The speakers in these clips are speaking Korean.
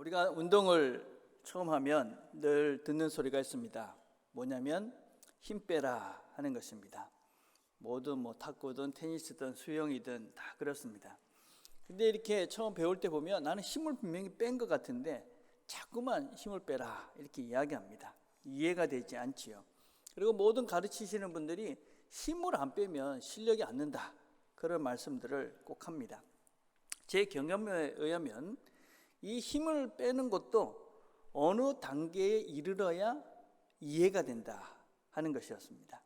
우리가 운동을 처음 하면 늘 듣는 소리가 있습니다. 뭐냐면 힘 빼라 하는 것입니다. 모든 탁구든 테니스든 수영이든 다 그렇습니다. 근데 이렇게 처음 배울 때 보면 나는 힘을 분명히 뺀 것 같은데 자꾸만 힘을 빼라 이렇게 이야기합니다. 이해가 되지 않지요. 그리고 모든 가르치시는 분들이 힘을 안 빼면 실력이 안 는다, 그런 말씀들을 꼭 합니다. 제 경험에 의하면 이 힘을 빼는 것도 어느 단계에 이르러야 이해가 된다 하는 것이었습니다.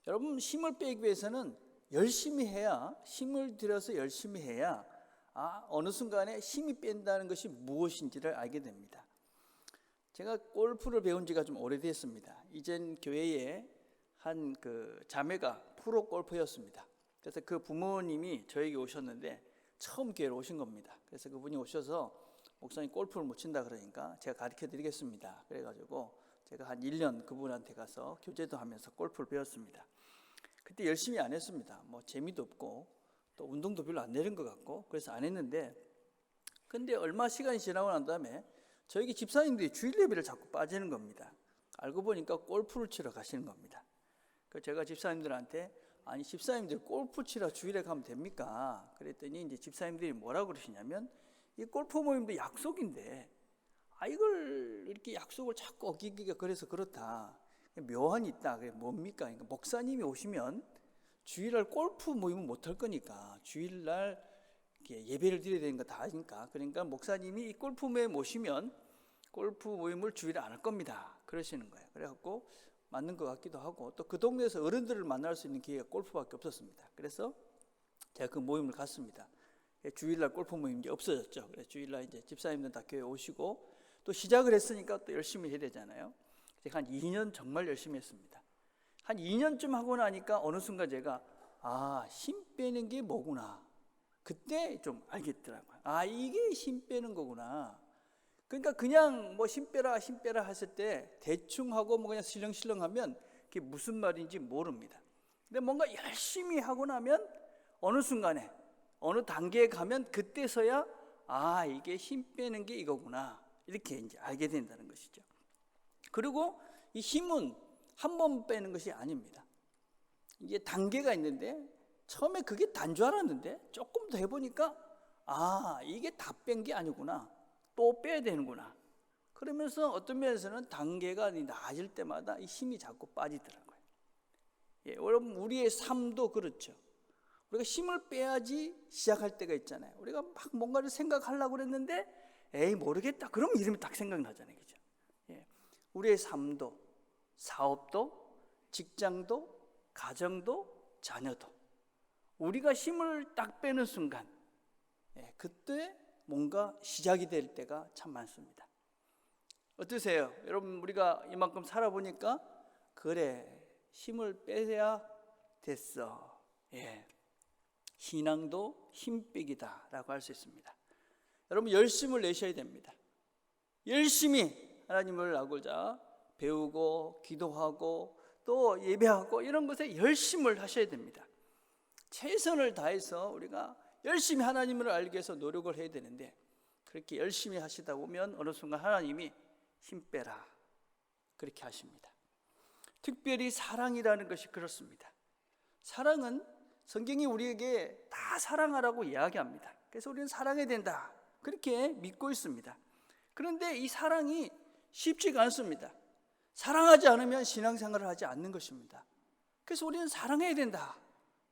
여러분, 힘을 빼기 위해서는 열심히 해야, 힘을 들여서 열심히 해야 어느 순간에 힘이 뺀다는 것이 무엇인지를 알게 됩니다. 제가 골프를 배운 지가 좀 오래됐습니다. 이젠 교회에 한 자매가 프로 골퍼였습니다. 그래서 그 부모님이 저에게 오셨는데 처음 교회에 오신 겁니다. 그래서 그분이 오셔서 목사님 골프를 못 친다 그러니까 제가 가르쳐 드리겠습니다. 그래가지고 제가 한 1년 그분한테 가서 교제도 하면서 골프를 배웠습니다. 그때 열심히 안 했습니다. 재미도 없고 또 운동도 별로 안 되는 것 같고 그래서 안 했는데, 근데 얼마 시간이 지나고 난 다음에 저에게 집사님들이 주일 예배를 자꾸 빠지는 겁니다. 알고 보니까 골프를 치러 가시는 겁니다. 그래서 제가 집사님들한테 아니 집사님들 골프 치러 주일에 가면 됩니까? 그랬더니 이제 집사님들이 뭐라고 그러시냐면 이 골프 모임도 약속인데 이걸 이렇게 약속을 자꾸 어기기가 그래서 그렇다. 묘한이 있다. 그게 뭡니까? 그러니까 목사님이 오시면 주일날 골프 모임은 못 할 거니까 주일날 예배를 드려야 되는 거 다 아니까, 그러니까 목사님이 이 골프 모임 모시면 골프 모임을 주일에 안 할 겁니다. 그러시는 거예요. 그래갖고 맞는 것 같기도 하고 또 그 동네에서 어른들을 만날 수 있는 기회가 골프밖에 없었습니다. 그래서 제가 그 모임을 갔습니다. 주일날 골프 모임이 이제 없어졌죠. 그래서 주일날 이제 집사님들 다 교회 오시고 또 시작을 했으니까 또 열심히 해야 되잖아요. 제가 한 2년 정말 열심히 했습니다. 한 2년쯤 하고 나니까 어느 순간 제가 힘 빼는 게 뭐구나, 그때 좀 알겠더라고요. 이게 힘 빼는 거구나. 그러니까 그냥 힘 빼라 힘 빼라 했을 때 대충 하고 그냥 실렁실렁 하면 그게 무슨 말인지 모릅니다. 근데 뭔가 열심히 하고 나면 어느 순간에 어느 단계에 가면 그때서야 이게 힘 빼는 게 이거구나, 이렇게 이제 알게 된다는 것이죠. 그리고 이 힘은 한 번 빼는 것이 아닙니다. 이게 단계가 있는데 처음에 그게 단 줄 알았는데 조금 더 해보니까 이게 다 뺀 게 아니구나, 또 빼야 되는구나. 그러면서 어떤 면에서는 단계가 나아질 때마다 이 힘이 자꾸 빠지더라고요. 여러분, 우리의 삶도 그렇죠. 우리가 힘을 빼야지 시작할 때가 있잖아요. 우리가 막 뭔가를 생각하려고 그랬는데 모르겠다, 그럼 이름이 딱 생각나잖아요. 그죠? 우리의 삶도, 사업도, 직장도, 가정도, 자녀도 우리가 힘을 딱 빼는 순간 그때 뭔가 시작이 될 때가 참 많습니다. 어떠세요? 여러분, 우리가 이만큼 살아보니까 그래, 힘을 빼야 됐어. 신앙도 힘 빼기다 라고 할 수 있습니다. 여러분, 열심을 내셔야 됩니다. 열심히 하나님을 알고자 배우고 기도하고 또 예배하고 이런 것에 열심을 하셔야 됩니다. 최선을 다해서 우리가 열심히 하나님을 알기 위해서 노력을 해야 되는데, 그렇게 열심히 하시다 보면 어느 순간 하나님이 힘 빼라 그렇게 하십니다. 특별히 사랑이라는 것이 그렇습니다. 사랑은 성경이 우리에게 다 사랑하라고 이야기합니다. 그래서 우리는 사랑해야 된다 그렇게 믿고 있습니다. 그런데 이 사랑이 쉽지가 않습니다. 사랑하지 않으면 신앙생활을 하지 않는 것입니다. 그래서 우리는 사랑해야 된다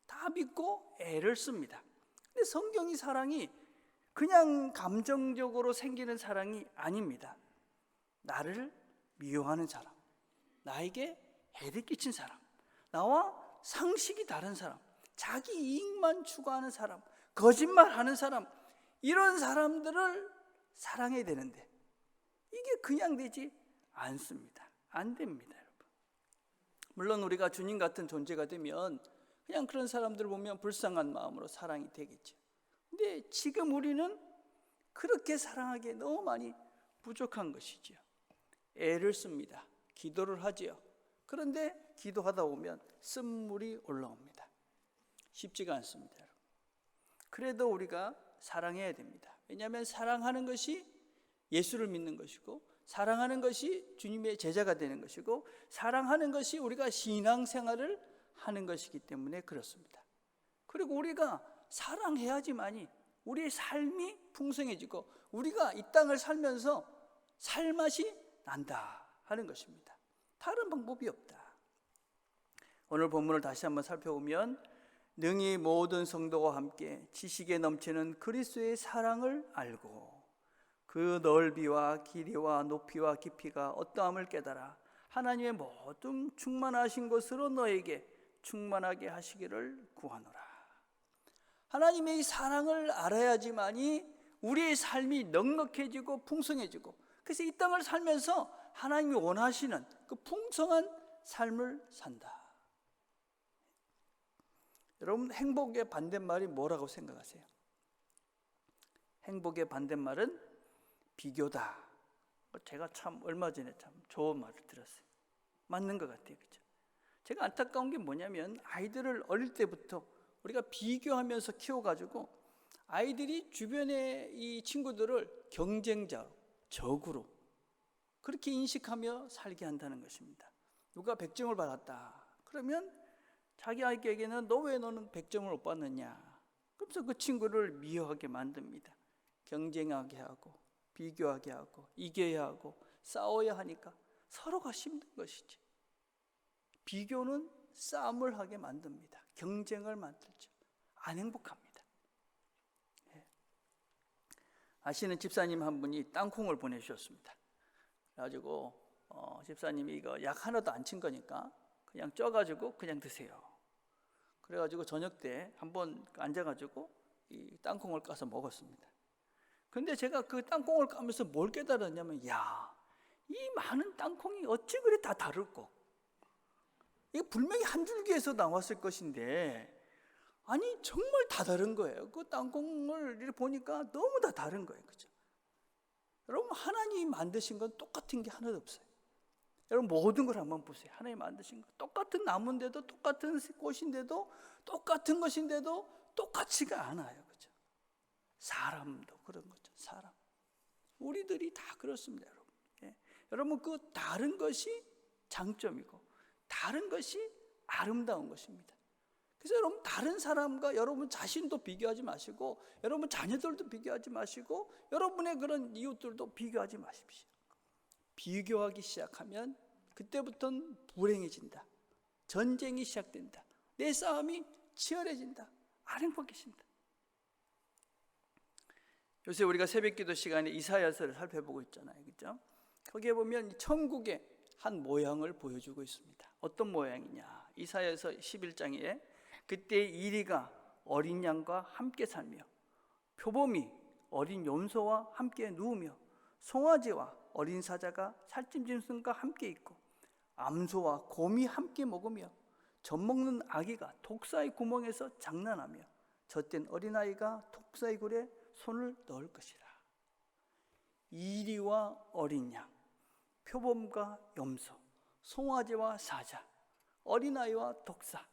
다 믿고 애를 씁니다. 근데 성경이 사랑이 그냥 감정적으로 생기는 사랑이 아닙니다. 나를 미워하는 사람, 나에게 해를 끼친 사람, 나와 상식이 다른 사람, 자기 이익만 추구하는 사람, 거짓말하는 사람, 이런 사람들을 사랑해야 되는데 이게 그냥 되지 않습니다. 안 됩니다, 여러분. 물론 우리가 주님 같은 존재가 되면 그냥 그런 사람들을 보면 불쌍한 마음으로 사랑이 되겠죠. 근데 지금 우리는 그렇게 사랑하기에 너무 많이 부족한 것이죠. 애를 씁니다. 기도를 하지요. 그런데 기도하다 보면 쓴물이 올라옵니다. 쉽지가 않습니다, 여러분. 그래도 우리가 사랑해야 됩니다. 왜냐하면 사랑하는 것이 예수를 믿는 것이고, 사랑하는 것이 주님의 제자가 되는 것이고, 사랑하는 것이 우리가 신앙생활을 하는 것이기 때문에 그렇습니다. 그리고 우리가 사랑해야지만이 우리의 삶이 풍성해지고 우리가 이 땅을 살면서 살맛이 난다 하는 것입니다. 다른 방법이 없다. 오늘 본문을 다시 한번 살펴보면, 능히 모든 성도와 함께 지식에 넘치는 그리스도의 사랑을 알고 그 넓이와 길이와 높이와 깊이가 어떠함을 깨달아 하나님의 모든 충만하신 것으로 너에게 충만하게 하시기를 구하노라. 하나님의 이 사랑을 알아야지만이 우리의 삶이 넉넉해지고 풍성해지고, 그래서 이 땅을 살면서 하나님이 원하시는 그 풍성한 삶을 산다. 여러분, 행복의 반대말이 뭐라고 생각하세요? 행복의 반대말은 비교다. 제가 참 얼마 전에 참 좋은 말을 들었어요. 맞는 것 같아요, 그렇죠? 제가 안타까운 게 뭐냐면, 아이들을 어릴 때부터 우리가 비교하면서 키워가지고 아이들이 주변의 이 친구들을 경쟁자, 적으로 그렇게 인식하며 살게 한다는 것입니다. 누가 100점을 받았다 그러면 자기 아이에게는 너 왜 너는 100점을 못 받느냐, 그러면서 그 친구를 미워하게 만듭니다. 경쟁하게 하고 비교하게 하고 이겨야 하고 싸워야 하니까 서로가 힘든 것이지. 비교는 싸움을 하게 만듭니다. 경쟁을 만들죠. 안 행복합니다. 아시는 집사님 한 분이 땅콩을 보내주셨습니다. 그래가지고 집사님이 이거 약 하나도 안 친 거니까 그냥 쪄가지고 그냥 드세요. 그래가지고 저녁 때 한번 앉아가지고 이 땅콩을 까서 먹었습니다. 근데 제가 그 땅콩을 까면서 뭘 깨달았냐면, 야, 이 많은 땅콩이 어찌 그리 다 다르고, 이게 분명히 한 줄기에서 나왔을 것인데, 아니 정말 다 다른 거예요. 그 땅콩을 이렇게 보니까 너무 다 다른 거예요, 그죠? 여러분, 하나님이 만드신 건 똑같은 게 하나도 없어요. 여러분, 모든 걸 한번 보세요. 하나님이 만드신 거 똑같은 나무인데도, 똑같은 꽃인데도, 똑같은 것인데도 똑같지가 않아요, 그죠? 사람도 그런 거죠. 사람, 우리들이 다 그렇습니다, 여러분. 여러분, 그 다른 것이 장점이고 다른 것이 아름다운 것입니다. 그래서 여러분, 다른 사람과 여러분 자신도 비교하지 마시고, 여러분 자녀들도 비교하지 마시고, 여러분의 그런 이웃들도 비교하지 마십시오. 비교하기 시작하면 그때부터는 불행해진다. 전쟁이 시작된다. 내 싸움이 치열해진다. 안 행복해진다. 요새 우리가 새벽기도 시간에 이사야서를 살펴보고 있잖아요, 그렇죠? 거기에 보면 천국의 한 모양을 보여주고 있습니다. 어떤 모양이냐? 이사야서 11장에 그때 이리가 어린 양과 함께 살며 표범이 어린 염소와 함께 누우며 송아지와 어린 사자가 살찜짐승과 함께 있고 암소와 곰이 함께 먹으며 젖먹는 아기가 독사의 구멍에서 장난하며 젖된 어린아이가 독사의 굴에 손을 넣을 것이라. 이리와 어린 양, 표범과 염소, 송아지와 사자, 어린아이와 독사,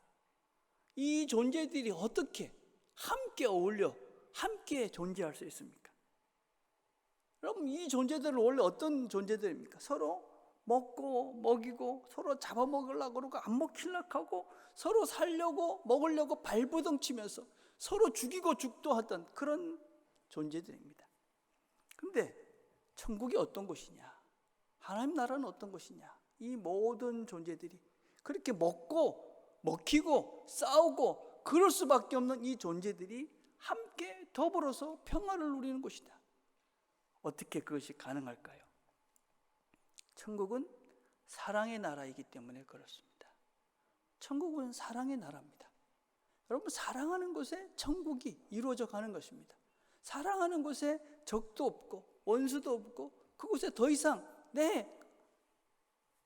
이 존재들이 어떻게 함께 어울려 함께 존재할 수 있습니까? 여러분, 이 존재들은 원래 어떤 존재들입니까? 서로 먹고 먹이고 서로 잡아먹으려고 그러고 안 먹히려고 하고 서로 살려고 먹으려고 발버둥치면서 서로 죽이고 죽도하던 그런 존재들입니다. 그런데 천국이 어떤 곳이냐? 하나님 나라는 어떤 곳이냐? 이 모든 존재들이 그렇게 먹고 먹히고 싸우고 그럴 수밖에 없는 이 존재들이 함께 더불어서 평화를 누리는 곳이다. 어떻게 그것이 가능할까요? 천국은 사랑의 나라이기 때문에 그렇습니다. 천국은 사랑의 나라입니다. 여러분, 사랑하는 곳에 천국이 이루어져 가는 것입니다. 사랑하는 곳에 적도 없고 원수도 없고 그곳에 더 이상 내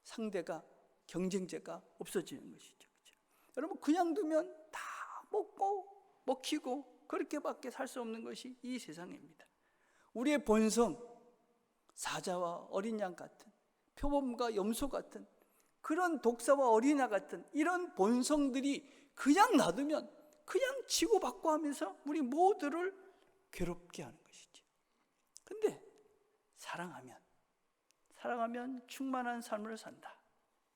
상대가 경쟁자가 없어지는 것이죠. 그렇죠? 여러분, 그냥 두면 다 먹고 먹히고 그렇게밖에 살 수 없는 것이 이 세상입니다. 우리의 본성, 사자와 어린 양 같은, 표범과 염소 같은 그런 독사와 어린아 같은 이런 본성들이 그냥 놔두면 그냥 치고받고 하면서 우리 모두를 괴롭게 하는 것이죠. 근데 사랑하면 충만한 삶을 산다.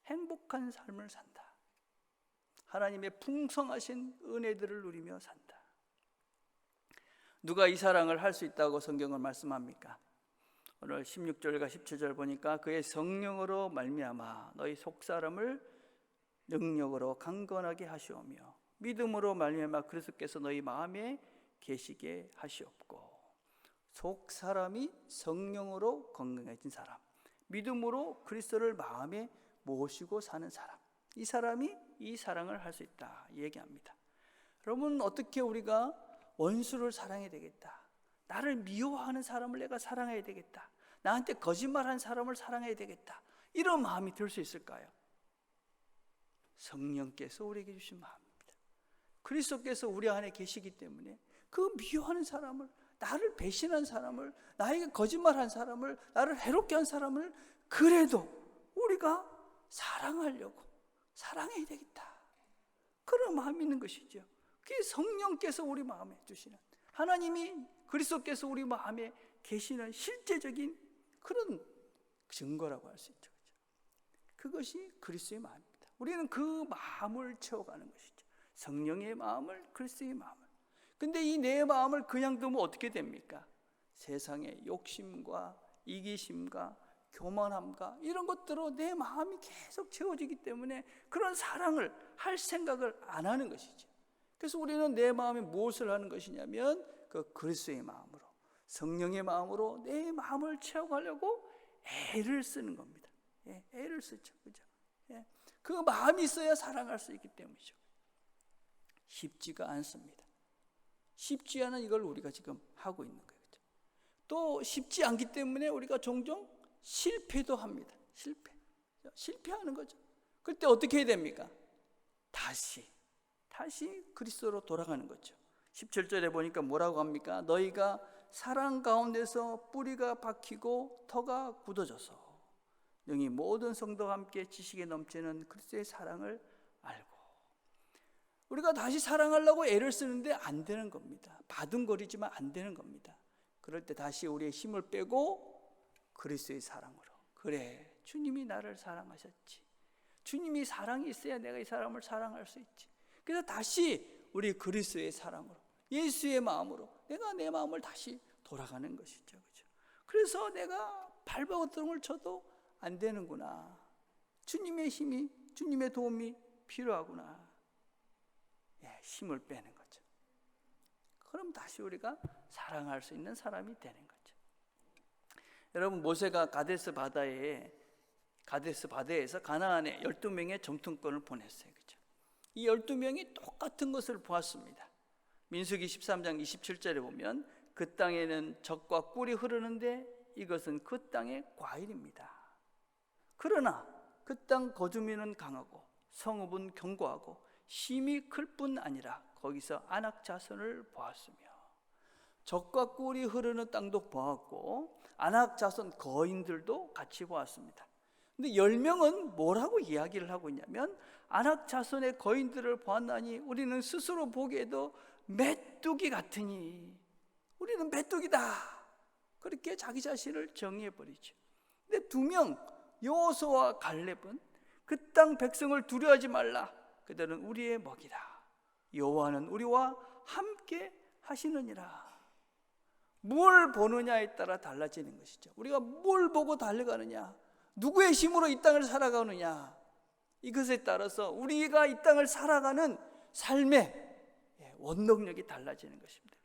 행복한 삶을 산다. 하나님의 풍성하신 은혜들을 누리며 산다. 누가 이 사랑을 할 수 있다고 성경은 말씀합니까? 오늘 16절과 17절 보니까 그의 성령으로 말미암아 너희 속사람을 능력으로 강건하게 하시오며 믿음으로 말미암아 그리스도께서 너희 마음에 계시게 하시옵고. 속사람이 성령으로 건강해진 사람, 믿음으로 그리스도를 마음에 모시고 사는 사람, 이 사람이 이 사랑을 할 수 있다 얘기합니다. 여러분, 어떻게 우리가 원수를 사랑해야 되겠다, 나를 미워하는 사람을 내가 사랑해야 되겠다, 나한테 거짓말하는 사람을 사랑해야 되겠다, 이런 마음이 들 수 있을까요? 성령께서 우리에게 주신 마음입니다. 그리스도께서 우리 안에 계시기 때문에 그 미워하는 사람을, 나를 배신한 사람을, 나에게 거짓말한 사람을, 나를 해롭게 한 사람을 그래도 우리가 사랑하려고 사랑해야 되겠다, 그런 마음이 있는 것이죠. 그게 성령께서 우리 마음에 주시는, 하나님이 그리스도께서 우리 마음에 계시는 실제적인 그런 증거라고 할 수 있죠. 그것이 그리스도의 마음입니다. 우리는 그 마음을 채워가는 것이죠. 성령의 마음을, 그리스도의 마음을. 근데 이 내 마음을 그냥 두면 어떻게 됩니까? 세상의 욕심과 이기심과 교만함과 이런 것들로 내 마음이 계속 채워지기 때문에 그런 사랑을 할 생각을 안 하는 것이죠. 그래서 우리는 내 마음에 무엇을 하는 것이냐면 그 그리스도의 마음으로, 성령의 마음으로 내 마음을 채워가려고 애를 쓰는 겁니다. 애를 쓰죠, 그죠? 그 마음이 있어야 사랑할 수 있기 때문이죠. 쉽지가 않습니다. 쉽지 않은 이걸 우리가 지금 하고 있는 거예요. 그렇죠? 또 쉽지 않기 때문에 우리가 종종 실패도 합니다. 실패하는 거죠. 그때 어떻게 해야 됩니까? 다시 그리스도로 돌아가는 거죠. 17절에 보니까 뭐라고 합니까? 너희가 사랑 가운데서 뿌리가 박히고 터가 굳어져서 능히 모든 성도와 함께 지식에 넘치는 그리스도의 사랑을 알고. 우리가 다시 사랑하려고 애를 쓰는데 안 되는 겁니다. 바둥거리지만 안 되는 겁니다. 그럴 때 다시 우리의 힘을 빼고 그리스도의 사랑으로, 그래, 주님이 나를 사랑하셨지, 주님이 사랑이 있어야 내가 이 사람을 사랑할 수 있지. 그래서 다시 우리 그리스도의 사랑으로, 예수의 마음으로 내가 내 마음을 다시 돌아가는 것이죠. 그렇죠? 그래서 내가 발버둥을 쳐도 안 되는구나, 주님의 힘이, 주님의 도움이 필요하구나, 힘을 빼는 거죠. 그럼 다시 우리가 사랑할 수 있는 사람이 되는 거죠. 여러분, 모세가 가데스 바다에서 가나안에 12명의 정통권을 보냈어요. 그렇죠? 이 12명이 똑같은 것을 보았습니다. 민수기 13장 27절에 보면 그 땅에는 젖과 꿀이 흐르는데 이것은 그 땅의 과일입니다. 그러나 그 땅 거주민은 강하고 성읍은 견고하고 힘이 클 뿐 아니라 거기서 안악 자손을 보았으며. 젖과 꿀이 흐르는 땅도 보았고 안악 자손 거인들도 같이 보았습니다. 근데 10명은 뭐라고 이야기를 하고 있냐면, 안악 자손의 거인들을 보았나니 우리는 스스로 보기에도 메뚜기 같으니 우리는 메뚜기다, 그렇게 자기 자신을 정의해버리죠. 근데 2명, 여호수아와 갈렙은 그 땅 백성을 두려워하지 말라, 그들은 우리의 먹이다, 여호와는 우리와 함께 하시느니라. 뭘 보느냐에 따라 달라지는 것이죠. 우리가 뭘 보고 달려가느냐, 누구의 힘으로 이 땅을 살아가느냐, 이것에 따라서 우리가 이 땅을 살아가는 삶의 원동력이 달라지는 것입니다.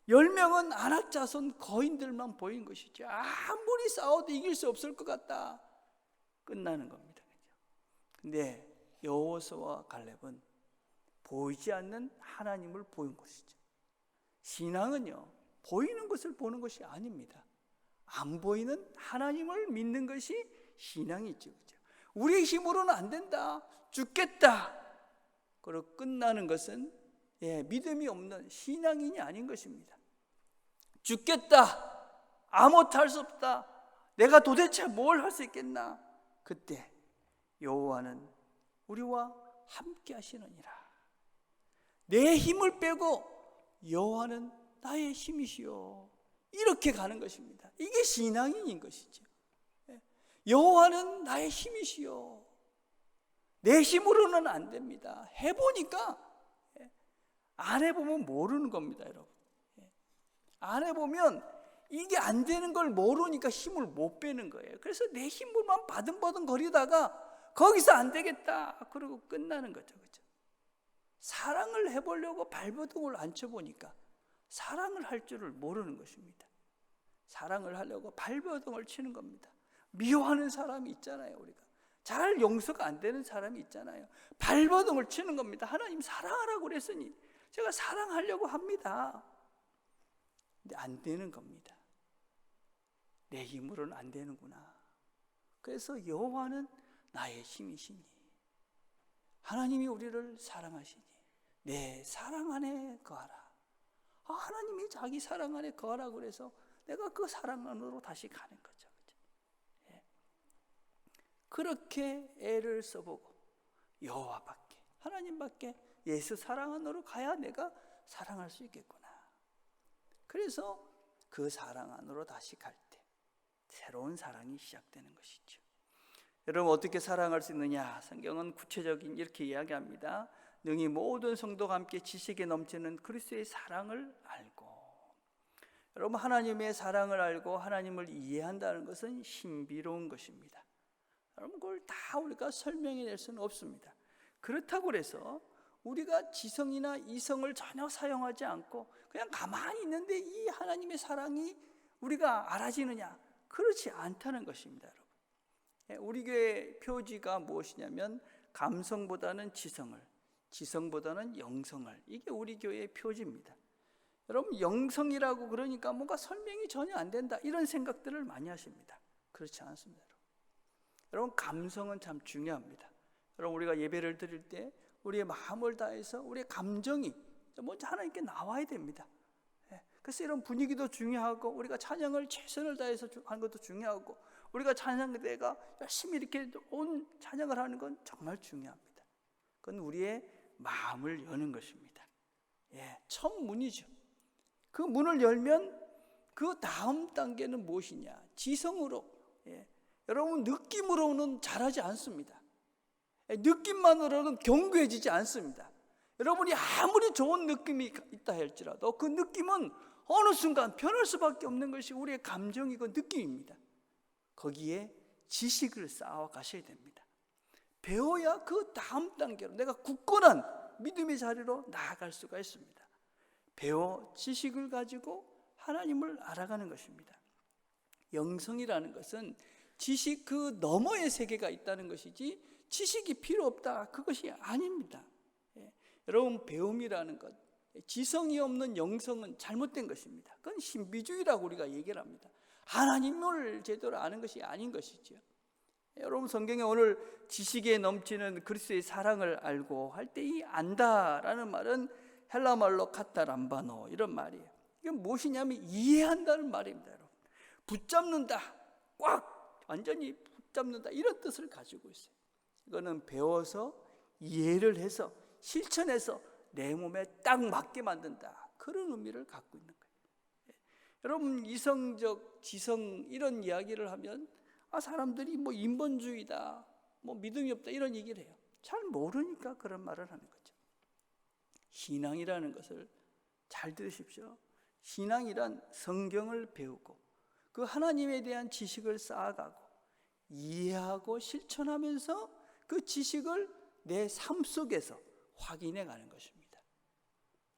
10명은 안악 자손 거인들만 보인 것이죠. 아무리 싸워도 이길 수 없을 것 같다, 끝나는 겁니다. 근데 여호수아와 갈렙은 보이지 않는 하나님을 보인 것이죠. 신앙은요, 보이는 것을 보는 것이 아닙니다. 안 보이는 하나님을 믿는 것이 신앙이죠. 우리의 힘으로는 안 된다, 죽겠다, 그리고 끝나는 것은 믿음이 없는 신앙인이 아닌 것입니다. 죽겠다, 아무것도 할 수 없다, 내가 도대체 뭘 할 수 있겠나, 그때 여호와는 우리와 함께 하시느니라. 내 힘을 빼고 여호와는 나의 힘이시오, 이렇게 가는 것입니다. 이게 신앙인인 것이죠. 여호와는 나의 힘이시요. 내 힘으로는 안 됩니다. 해보니까, 안 해보면 모르는 겁니다, 여러분. 안 해보면 이게 안 되는 걸 모르니까 힘을 못 빼는 거예요. 그래서 내 힘으로만 바등바등 거리다가 거기서 안 되겠다 그러고 끝나는 거죠. 그렇죠? 사랑을 해보려고 발버둥을 안 쳐보니까 사랑을 할 줄을 모르는 것입니다. 사랑을 하려고 발버둥을 치는 겁니다. 미워하는 사람이 있잖아요. 우리가 잘 용서가 안 되는 사람이 있잖아요. 발버둥을 치는 겁니다. 하나님 사랑하라고 그랬으니 제가 사랑하려고 합니다. 근데 안 되는 겁니다. 내 힘으로는 안 되는구나. 그래서 여호와는 나의 힘이시니, 하나님이 우리를 사랑하시니 내 사랑 안에 거하라. 하나님이 자기 사랑 안에 거하라 그래서 내가 그 사랑 안으로 다시 가는 거죠. 그렇게 애를 써보고 여호와밖에, 하나님밖에, 예수 사랑 안으로 가야 내가 사랑할 수 있겠구나. 그래서 그 사랑 안으로 다시 갈 때 새로운 사랑이 시작되는 것이죠. 여러분, 어떻게 사랑할 수 있느냐? 성경은 구체적인 이렇게 이야기합니다. 능히 모든 성도가 함께 지식에 넘치는 그리스도의 사랑을 알고. 여러분, 하나님의 사랑을 알고 하나님을 이해한다는 것은 신비로운 것입니다. 여러분, 그걸 다 우리가 설명해낼 수는 없습니다. 그렇다고 해서 우리가 지성이나 이성을 전혀 사용하지 않고 그냥 가만히 있는데 이 하나님의 사랑이 우리가 알아지느냐? 그렇지 않다는 것입니다, 여러분. 우리 교회 표지가 무엇이냐면 감성보다는 지성을, 지성보다는 영성을, 이게 우리 교회의 표지입니다. 여러분, 영성이라고 그러니까 뭔가 설명이 전혀 안 된다 이런 생각들을 많이 하십니다. 그렇지 않습니다. 여러분, 감성은 참 중요합니다. 여러분, 우리가 예배를 드릴 때 우리의 마음을 다해서 우리의 감정이 먼저 하나님께 나와야 됩니다. 그래서 이런 분위기도 중요하고 우리가 찬양을 최선을 다해서 하는 것도 중요하고 우리가 찬양대가 열심히 이렇게 온 찬양을 하는 건 정말 중요합니다. 그건 우리의 마음을 여는 것입니다. 첫 문이죠. 그 문을 열면 그 다음 단계는 무엇이냐? 지성으로. 여러분, 느낌으로는 잘하지 않습니다. 느낌만으로는 견고해지지 않습니다. 여러분이 아무리 좋은 느낌이 있다 할지라도 그 느낌은 어느 순간 변할 수밖에 없는 것이 우리의 감정이고 느낌입니다. 거기에 지식을 쌓아 가셔야 됩니다. 배워야 그 다음 단계로 내가 굳건한 믿음의 자리로 나아갈 수가 있습니다. 배워 지식을 가지고 하나님을 알아가는 것입니다. 영성이라는 것은 지식 그 너머의 세계가 있다는 것이지 지식이 필요 없다, 그것이 아닙니다. 여러분, 배움이라는 것, 지성이 없는 영성은 잘못된 것입니다. 그건 신비주의라고 우리가 얘기를 합니다. 하나님을 제대로 아는 것이 아닌 것이죠. 여러분, 성경에 오늘 지식에 넘치는 그리스도의 사랑을 알고 할 때 이 안다라는 말은 헬라 말로 카타람바노 이런 말이에요. 이게 무엇이냐면 이해한다는 말입니다. 여러분, 붙잡는다, 꽉 완전히 붙잡는다 이런 뜻을 가지고 있어요. 이거는 배워서 이해를 해서 실천해서 내 몸에 딱 맞게 만든다, 그런 의미를 갖고 있는 거예요. 여러분, 이성적, 지성 이런 이야기를 하면 사람들이 뭐 인본주의다, 뭐 믿음이 없다 이런 얘기를 해요. 잘 모르니까 그런 말을 하는 거죠. 신앙이라는 것을 잘 들으십시오. 신앙이란 성경을 배우고 그 하나님에 대한 지식을 쌓아가고 이해하고 실천하면서 그 지식을 내 삶 속에서 확인해 가는 것입니다.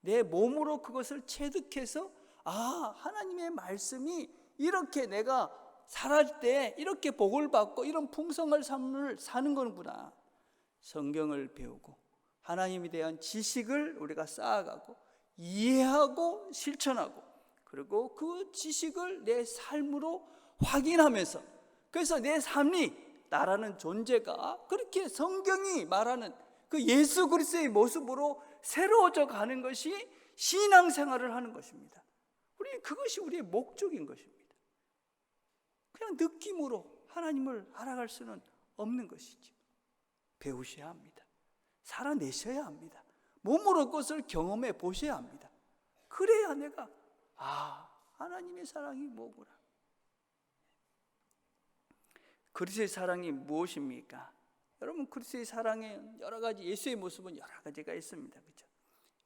내 몸으로 그것을 체득해서 하나님의 말씀이 이렇게 내가 살할 때 이렇게 복을 받고 이런 풍성한 삶을 사는 거구나. 성경을 배우고 하나님에 대한 지식을 우리가 쌓아가고 이해하고 실천하고 그리고 그 지식을 내 삶으로 확인하면서, 그래서 내 삶이, 나라는 존재가 그렇게 성경이 말하는 그 예수 그리스도의 모습으로 새로워져 가는 것이 신앙생활을 하는 것입니다. 그것이 우리의 목적인 것입니다. 그냥 느낌으로 하나님을 알아갈 수는 없는 것이죠. 배우셔야 합니다. 살아내셔야 합니다. 몸으로 그것을 경험해 보셔야 합니다. 그래야 내가 하나님의 사랑이 뭐구나. 그리스도의 사랑이 무엇입니까? 여러분, 그리스도의 사랑에 여러 가지, 예수의 모습은 여러 가지가 있습니다. 그렇죠?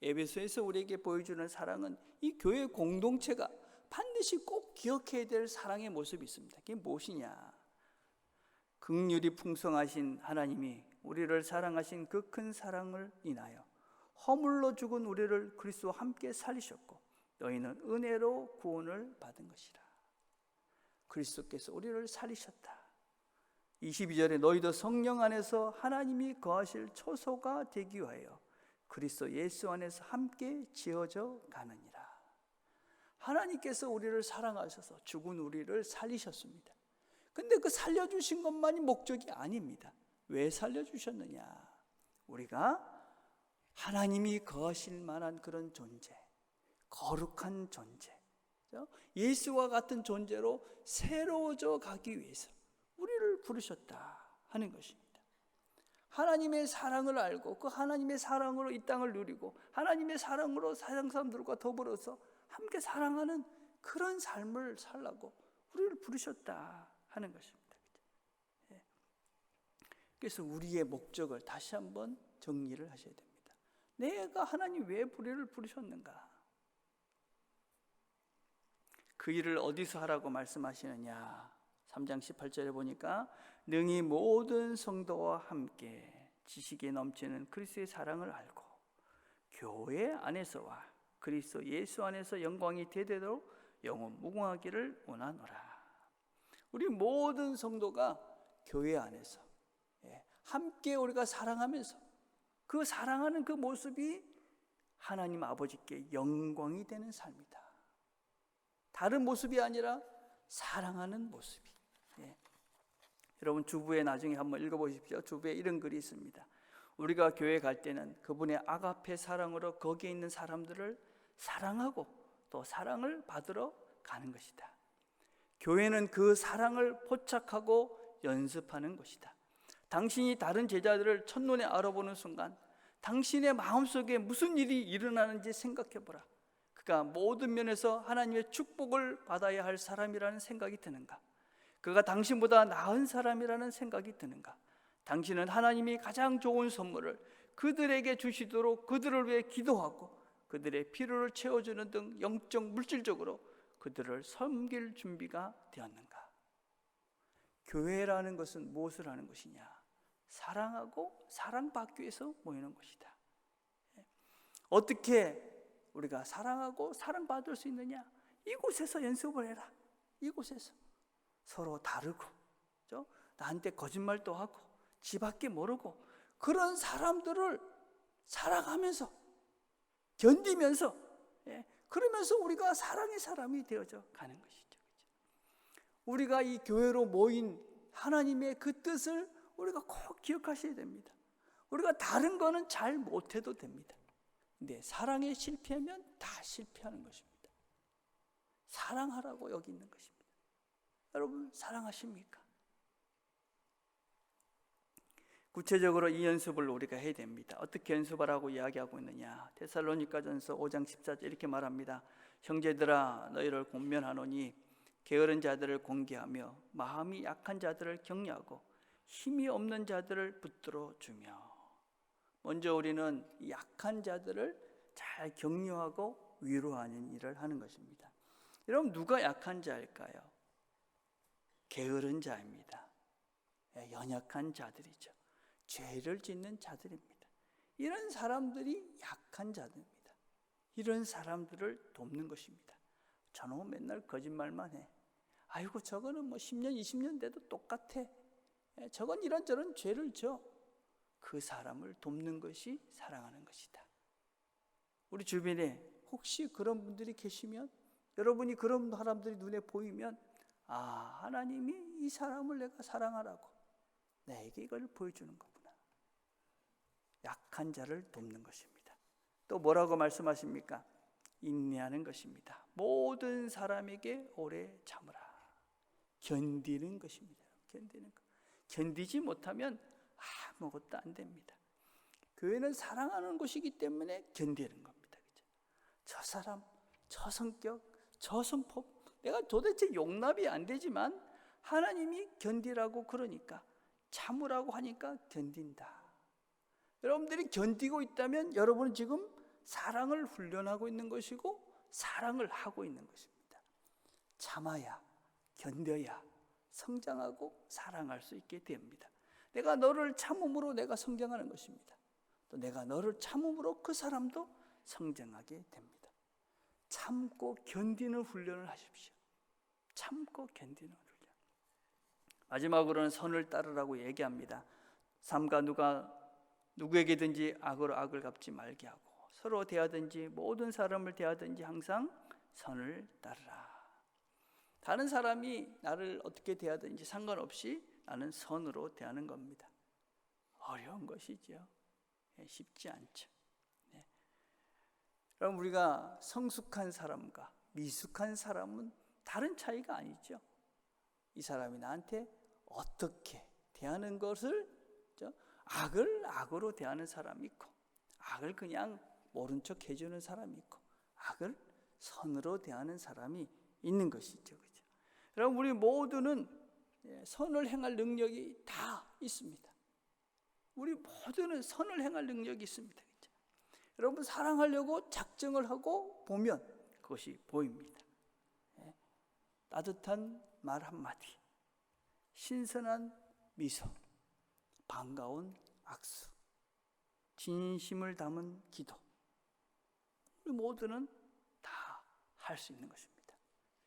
에베소에서 우리에게 보여주는 사랑은 이 교회 공동체가 반드시 꼭 기억해야 될 사랑의 모습이 있습니다. 그게 무엇이냐? 긍휼이 풍성하신 하나님이 우리를 사랑하신 그 큰 사랑을 인하여 허물로 죽은 우리를 그리스도와 함께 살리셨고 너희는 은혜로 구원을 받은 것이라. 그리스도께서 우리를 살리셨다. 22절에 너희도 성령 안에서 하나님이 거하실 초소가 되기 위하여 그리스도 예수 안에서 함께 지어져 가느니라. 하나님께서 우리를 사랑하셔서 죽은 우리를 살리셨습니다. 근데 그 살려주신 것만이 목적이 아닙니다. 왜 살려주셨느냐? 우리가 하나님이 거하실 만한 그런 존재, 거룩한 존재, 예수와 같은 존재로 새로워져 가기 위해서 우리를 부르셨다 하는 것입니다. 하나님의 사랑을 알고 그 하나님의 사랑으로 이 땅을 누리고 하나님의 사랑으로 세상 사람들과 더불어서 함께 사랑하는 그런 삶을 살라고 우리를 부르셨다 하는 것입니다. 그래서 우리의 목적을 다시 한번 정리를 하셔야 됩니다. 내가 하나님 왜 우리를 부르셨는가? 그 일을 어디서 하라고 말씀하시느냐? 3장 18절에 보니까 능히 모든 성도와 함께 지식에 넘치는 그리스도의 사랑을 알고 교회 안에서와 그리스도 예수 안에서 영광이 대대로 영원 무궁하기를 원하노라. 우리 모든 성도가 교회 안에서 함께 우리가 사랑하면서 그 사랑하는 그 모습이 하나님 아버지께 영광이 되는 삶이다. 다른 모습이 아니라 사랑하는 모습이. 여러분, 주부에 나중에 한번 읽어보십시오. 주부에 이런 글이 있습니다. 우리가 교회 갈 때는 그분의 아가페 사랑으로 거기에 있는 사람들을 사랑하고 또 사랑을 받으러 가는 것이다. 교회는 그 사랑을 포착하고 연습하는 것이다. 당신이 다른 제자들을 첫눈에 알아보는 순간 당신의 마음속에 무슨 일이 일어나는지 생각해보라. 그가 모든 면에서 하나님의 축복을 받아야 할 사람이라는 생각이 드는가? 그가 당신보다 나은 사람이라는 생각이 드는가? 당신은 하나님이 가장 좋은 선물을 그들에게 주시도록 그들을 위해 기도하고 그들의 필요를 채워주는 등 영적 물질적으로 그들을 섬길 준비가 되었는가? 교회라는 것은 무엇을 하는 것이냐? 사랑하고 사랑받기 위해서 모이는 것이다. 어떻게 우리가 사랑하고 사랑받을 수 있느냐? 이곳에서 연습을 해라. 이곳에서 서로 다르고 나한테 거짓말도 하고 지 밖에 모르고 그런 사람들을 사랑하면서 견디면서 그러면서 우리가 사랑의 사람이 되어져 가는 것이죠. 우리가 이 교회로 모인 하나님의 그 뜻을 우리가 꼭 기억하셔야 됩니다. 우리가 다른 거는 잘 못해도 됩니다. 근데 사랑에 실패하면 다 실패하는 것입니다. 사랑하라고 여기 있는 것입니다. 여러분, 사랑하십니까? 구체적으로 이 연습을 우리가 해야 됩니다. 어떻게 연습하라고 이야기하고 있느냐? 데살로니가전서 5장 14절 이렇게 말합니다. 형제들아, 너희를 권면하노니 게으른 자들을 공개하며 마음이 약한 자들을 격려하고 힘이 없는 자들을 붙들어 주며. 먼저 우리는 약한 자들을 잘 격려하고 위로하는 일을 하는 것입니다. 여러분, 누가 약한 자일까요? 게으른 자입니다. 연약한 자들이죠. 죄를 짓는 자들입니다. 이런 사람들이 약한 자들입니다. 이런 사람들을 돕는 것입니다. 저놈 맨날 거짓말만 해. 아이고, 저거는 뭐 10년 20년 돼도 똑같아. 저건 이런저런 죄를 져. 그 사람을 돕는 것이 사랑하는 것이다. 우리 주변에 혹시 그런 분들이 계시면, 여러분이 그런 사람들이 눈에 보이면, 아, 하나님이 이 사람을 내가 사랑하라고 내게 이걸 보여주는 거구나. 약한 자를 돕는 것입니다. 또 뭐라고 말씀하십니까? 인내하는 것입니다. 모든 사람에게 오래 참으라. 견디는 것입니다. 견디는 것. 견디지 못하면 아무것도 안 됩니다. 교회는 사랑하는 곳이기 때문에 견디는 겁니다. 그렇죠? 저 사람, 저 성격, 저승법, 내가 도대체 용납이 안 되지만 하나님이 견디라고 그러니까, 참으라고 하니까 견딘다. 여러분들이 견디고 있다면 여러분은 지금 사랑을 훈련하고 있는 것이고 사랑을 하고 있는 것입니다. 참아야, 견뎌야 성장하고 사랑할 수 있게 됩니다. 내가 너를 참음으로 내가 성장하는 것입니다. 또 내가 너를 참음으로 그 사람도 성장하게 됩니다. 참고 견디는 훈련을 하십시오. 참고 견디는 훈련. 마지막으로는 선을 따르라고 얘기합니다. 삼가 누구에게든지 악으로 악을 갚지 말게 하고 서로 대하든지 모든 사람을 대하든지 항상 선을 따르라. 다른 사람이 나를 어떻게 대하든지 상관없이 나는 선으로 대하는 겁니다. 어려운 것이죠. 쉽지 않죠. 네. 그럼 우리가 성숙한 사람과 미숙한 사람은 다른 차이가 아니죠. 이 사람이 나한테 어떻게 대하는 것을, 악을 악으로 대하는 사람이 있고 악을 그냥 모른 척 해주는 사람이 있고 악을 선으로 대하는 사람이 있는 것이죠. 그렇죠? 여러분, 우리 모두는 선을 행할 능력이 다 있습니다. 우리 모두는 선을 행할 능력이 있습니다. 그렇죠? 여러분, 사랑하려고 작정을 하고 보면 그것이 보입니다. 따뜻한 말 한마디, 신선한 미소, 반가운 악수, 진심을 담은 기도, 우리 모두는 다 할 수 있는 것입니다.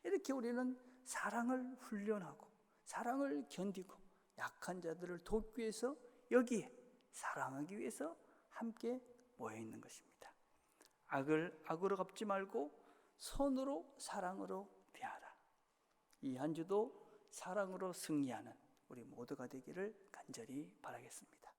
이렇게 우리는 사랑을 훈련하고 사랑을 견디고 약한 자들을 돕기 위해서 여기에 사랑하기 위해서 함께 모여 있는 것입니다. 악을 악으로 갚지 말고 선으로 사랑으로 대하라. 이 한 주도 사랑으로 승리하는 우리 모두가 되기를 간절히 바라겠습니다.